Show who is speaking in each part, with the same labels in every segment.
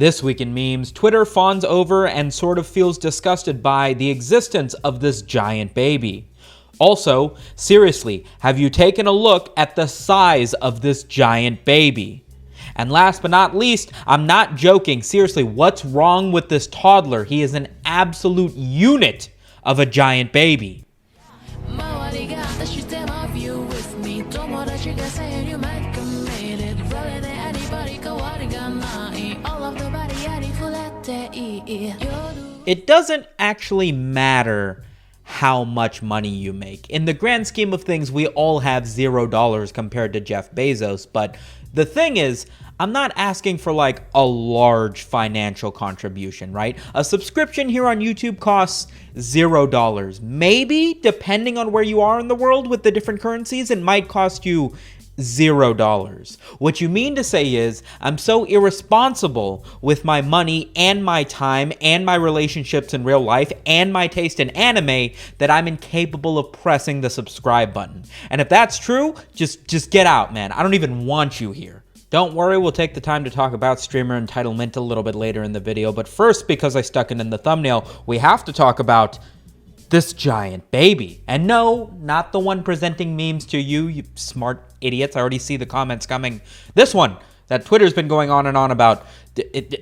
Speaker 1: This week in memes, Twitter fawns over and sort of feels disgusted by the existence of this giant baby. Also, seriously, have you taken a look at the size of this giant baby? And last but not least, I'm not joking, seriously, what's wrong with this toddler? He is an absolute unit of a giant baby. It doesn't actually matter how much money you make. In the grand scheme of things, we all have $0 compared to Jeff Bezos, but the thing is, I'm not asking for like a large financial contribution, right? A subscription here on YouTube costs $0. Maybe, depending on where you are in the world with the different currencies, it might cost you $0. What you mean to say is, I'm so irresponsible with my money and my time and my relationships in real life and my taste in anime that I'm incapable of pressing the subscribe button. And if that's true, just get out, man. I don't even want you here. Don't worry, we'll take the time to talk about streamer entitlement a little bit later in the video, but first, because I stuck it in the thumbnail, we have to talk about this giant baby. And no, not the one presenting memes to you, you smart idiots. I already see the comments coming. This one that Twitter's been going on and on about,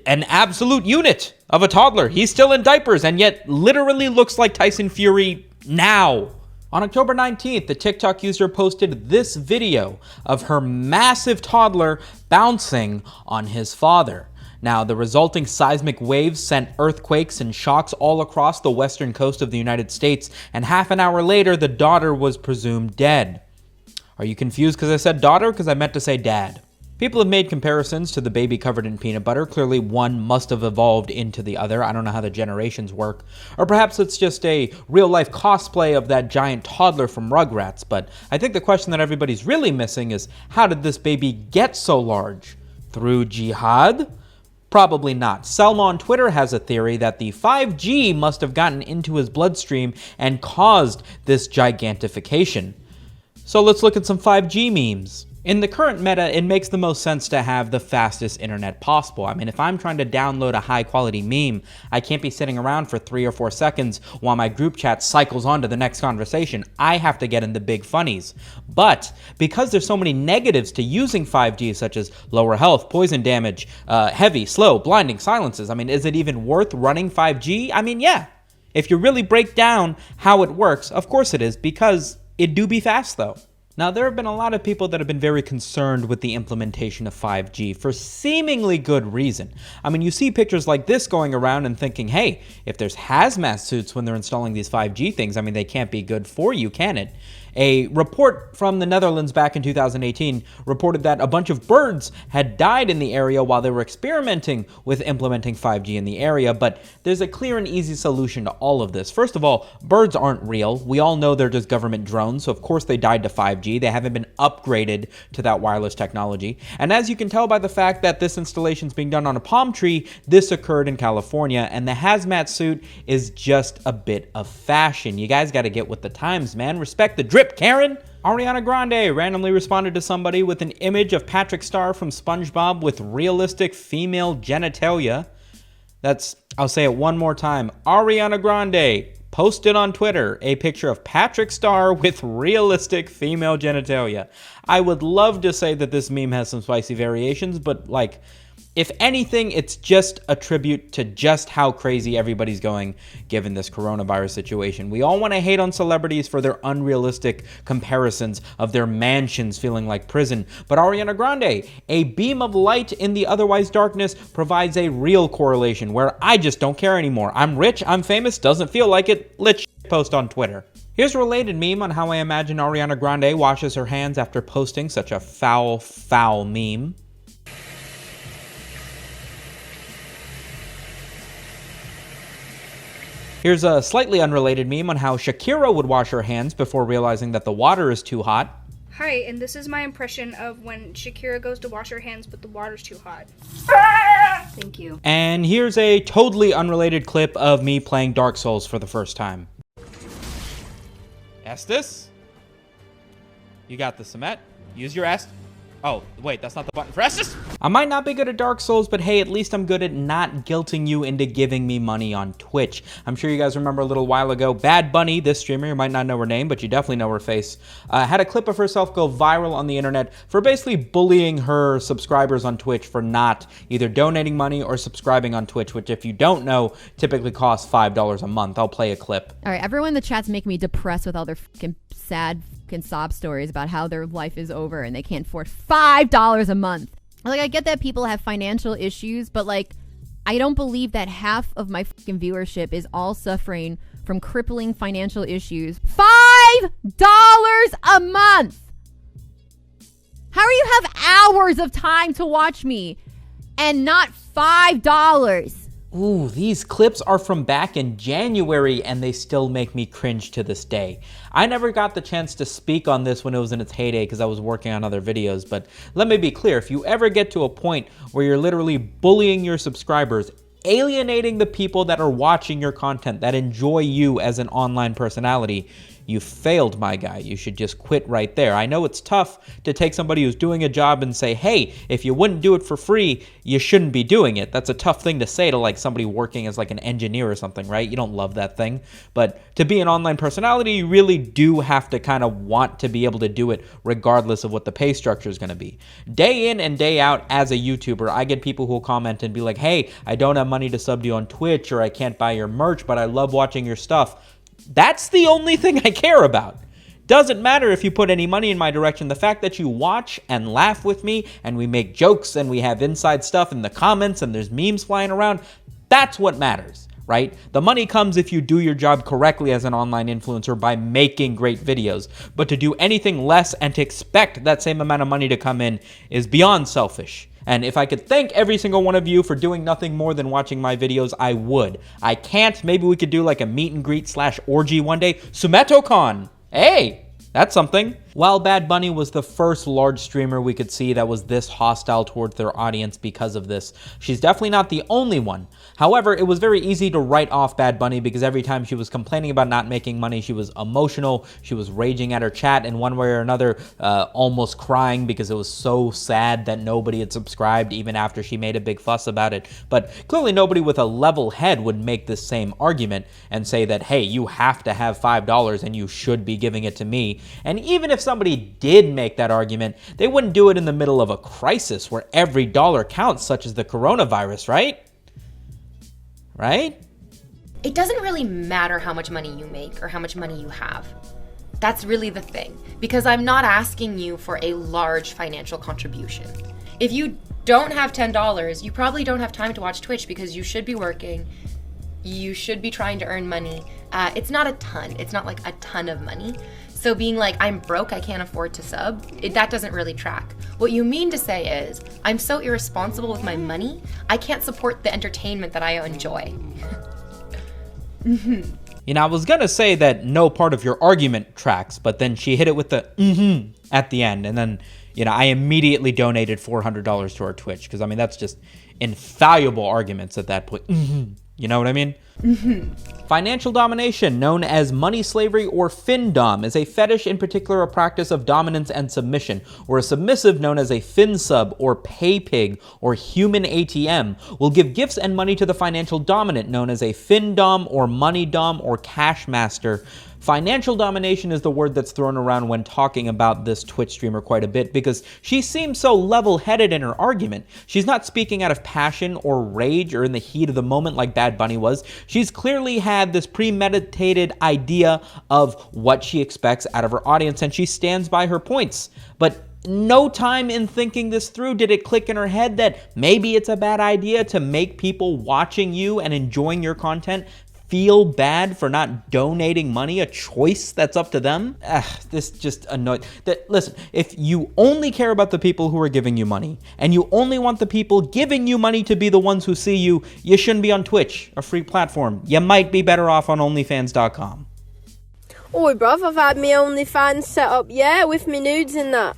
Speaker 1: an absolute unit of a toddler. He's still in diapers and yet literally looks like Tyson Fury now. On October 19th, the TikTok user posted this video of her massive toddler bouncing on his father. Now, the resulting seismic waves sent earthquakes and shocks all across the western coast of the United States, and half an hour later, the daughter was presumed dead. Are you confused because I said daughter? Because I meant to say dad. People have made comparisons to the baby covered in peanut butter. Clearly, one must have evolved into the other. I don't know how the generations work. Or perhaps it's just a real-life cosplay of that giant toddler from Rugrats. But I think the question that everybody's really missing is, how did this baby get so large? Through jihad? Probably not. Selma on Twitter has a theory that the 5G must have gotten into his bloodstream and caused this gigantification. So let's look at some 5G memes. In the current meta, it makes the most sense to have the fastest internet possible. I mean, if I'm trying to download a high quality meme, I can't be sitting around for 3 or 4 seconds while my group chat cycles on to the next conversation. I have to get in the big funnies. But because there's so many negatives to using 5G, such as lower health, poison damage, heavy, slow, blinding silences, I mean, is it even worth running 5G? I mean, yeah. If you really break down how it works, of course it is, because it do be fast though. Now, there have been a lot of people that have been very concerned with the implementation of 5G for seemingly good reason. I mean, you see pictures like this going around and thinking, hey, if there's hazmat suits when they're installing these 5G things, I mean, they can't be good for you, can it? A report from the Netherlands back in 2018 reported that a bunch of birds had died in the area while they were experimenting with implementing 5G in the area, but there's a clear and easy solution to all of this. First of all, birds aren't real. We all know they're just government drones, so of course they died to 5G. They haven't been upgraded to that wireless technology. And as you can tell by the fact that this installation is being done on a palm tree, this occurred in California, and the hazmat suit is just a bit of fashion. You guys got to get with the times, man. Respect the drip, Karen. Ariana Grande randomly responded to somebody with an image of Patrick Star from SpongeBob with realistic female genitalia. I'll say it one more time. Ariana Grande posted on Twitter a picture of Patrick Star with realistic female genitalia. I would love to say that this meme has some spicy variations, but like, if anything, it's just a tribute to just how crazy everybody's going given this coronavirus situation. We all want to hate on celebrities for their unrealistic comparisons of their mansions feeling like prison. But Ariana Grande, a beam of light in the otherwise darkness, provides a real correlation where I just don't care anymore. I'm rich, I'm famous, doesn't feel like it. Let's post on Twitter. Here's a related meme on how I imagine Ariana Grande washes her hands after posting such a foul, foul meme. Here's a slightly unrelated meme on how Shakira would wash her hands before realizing that the water is too hot.
Speaker 2: Hi, and this is my impression of when Shakira goes to wash her hands but the water's too hot. Thank you.
Speaker 1: And here's a totally unrelated clip of me playing Dark Souls for the first time. Estes? You got the Sumet. Use your Est. Oh, wait, that's not the button for Estus. I might not be good at Dark Souls, but hey, at least I'm good at not guilting you into giving me money on Twitch. I'm sure you guys remember a little while ago, Bad Bunny, this streamer, you might not know her name, but you definitely know her face, had a clip of herself go viral on the internet for basically bullying her subscribers on Twitch for not either donating money or subscribing on Twitch, which if you don't know, typically costs $5 a month. I'll play a clip.
Speaker 3: All right, everyone in the chat's making me depressed with all their fucking sad sob stories about how their life is over and they can't afford $5 a month. Like, I get that people have financial issues, but like, I don't believe that half of my fucking viewership is all suffering from crippling financial issues. $5 a month. How do you have hours of time to watch me and not $5?
Speaker 1: Ooh, these clips are from back in January and they still make me cringe to this day. I never got the chance to speak on this when it was in its heyday because I was working on other videos, but let me be clear, if you ever get to a point where you're literally bullying your subscribers, alienating the people that are watching your content, that enjoy you as an online personality, you failed, my guy. You should just quit right there. I know it's tough to take somebody who's doing a job and say, hey, if you wouldn't do it for free, you shouldn't be doing it. That's a tough thing to say to like somebody working as like an engineer or something, right? You don't love that thing. But to be an online personality, you really do have to kind of want to be able to do it regardless of what the pay structure is going to be. Day in and day out as a YouTuber, I get people who will comment and be like, hey, I don't have money to sub to you on Twitch, or I can't buy your merch, but I love watching your stuff. That's the only thing I care about. Doesn't matter if you put any money in my direction. The fact that you watch and laugh with me and we make jokes and we have inside stuff in the comments and there's memes flying around, that's what matters, right? The money comes if you do your job correctly as an online influencer by making great videos. But to do anything less and to expect that same amount of money to come in is beyond selfish. And if I could thank every single one of you for doing nothing more than watching my videos, I would. I can't. Maybe we could do like a meet and greet / orgy one day. SumitoCon. Hey, that's something. While Bad Bunny was the first large streamer we could see that was this hostile towards their audience because of this, she's definitely not the only one. However, it was very easy to write off Bad Bunny because every time she was complaining about not making money, she was emotional, she was raging at her chat in one way or another, almost crying because it was so sad that nobody had subscribed even after she made a big fuss about it. But clearly nobody with a level head would make this same argument and say that, hey, you have to have $5 and you should be giving it to me. And even if somebody did make that argument, they wouldn't do it in the middle of a crisis where every dollar counts, such as the coronavirus, right? Right?
Speaker 4: It doesn't really matter how much money you make or how much money you have. That's really the thing, because I'm not asking you for a large financial contribution. If you don't have $10, you probably don't have time to watch Twitch because you should be working, you should be trying to earn money. It's not a ton. It's not like a ton of money. So being like, I'm broke, I can't afford to sub, that doesn't really track. What you mean to say is, I'm so irresponsible with my money, I can't support the entertainment that I enjoy.
Speaker 1: You know, I was gonna say that no part of your argument tracks, but then she hit it with the at the end, and then, you know, I immediately donated $400 to our Twitch, because I mean, that's just infallible arguments at that point. You know what I mean? Financial domination, known as money slavery or findom, is a fetish, in particular a practice of dominance and submission, or a submissive known as a finsub or pay pig or human ATM will give gifts and money to the financial dominant, known as a findom or money dom or cash master. Financial domination is the word that's thrown around when talking about this Twitch streamer quite a bit because she seems so level-headed in her argument. She's not speaking out of passion or rage or in the heat of the moment like Bad Bunny was. She's clearly had this premeditated idea of what she expects out of her audience, and she stands by her points. But no time in thinking this through did it click in her head that maybe it's a bad idea to make people watching you and enjoying your content feel bad for not donating money, a choice that's up to them. This just annoyed. Listen, if you only care about the people who are giving you money, and you only want the people giving you money to be the ones who see you, you shouldn't be on Twitch, a free platform. You might be better off on OnlyFans.com.
Speaker 5: Oi, bruv, I've had my OnlyFans set up, yeah, with me nudes and that.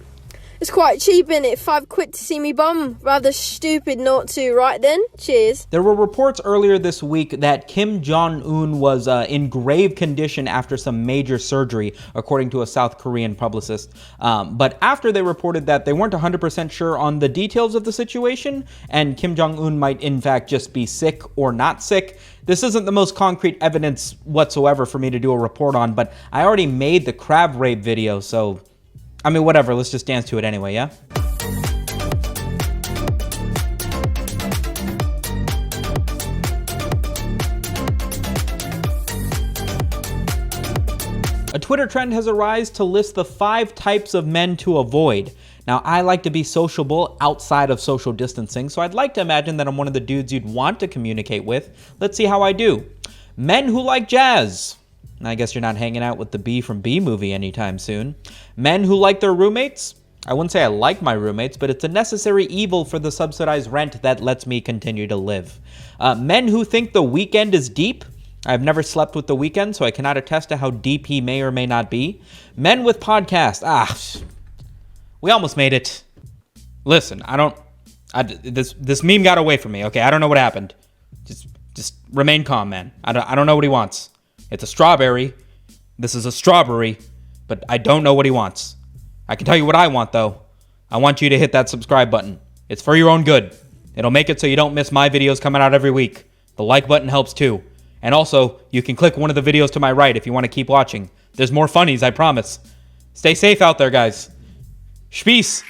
Speaker 5: It's quite cheap, innit? £5 to see me bum. Rather stupid not to, right then? Cheers.
Speaker 1: There were reports earlier this week that Kim Jong-un was in grave condition after some major surgery, according to a South Korean publicist. But after they reported that they weren't 100% sure on the details of the situation, and Kim Jong-un might in fact just be sick or not sick, this isn't the most concrete evidence whatsoever for me to do a report on, but I already made the crab rape video, so I mean, whatever, let's just dance to it anyway, yeah? A Twitter trend has arisen to list the 5 types of men to avoid. Now, I like to be sociable outside of social distancing, so I'd like to imagine that I'm one of the dudes you'd want to communicate with. Let's see how I do. Men who like jazz. I guess you're not hanging out with the Bee from Bee movie anytime soon. Men who like their roommates. I wouldn't say I like my roommates, but it's a necessary evil for the subsidized rent that lets me continue to live. Men who think the weekend is deep. I've never slept with The Weeknd, so I cannot attest to how deep he may or may not be. Men with podcasts. We almost made it. Listen, this meme got away from me, okay? I don't know what happened. Just remain calm, man. I don't know what he wants. It's a strawberry. This is a strawberry, but I don't know what he wants. I can tell you what I want, though. I want you to hit that subscribe button. It's for your own good. It'll make it so you don't miss my videos coming out every week. The like button helps too. And also, you can click one of the videos to my right if you want to keep watching. There's more funnies, I promise. Stay safe out there, guys. Peace.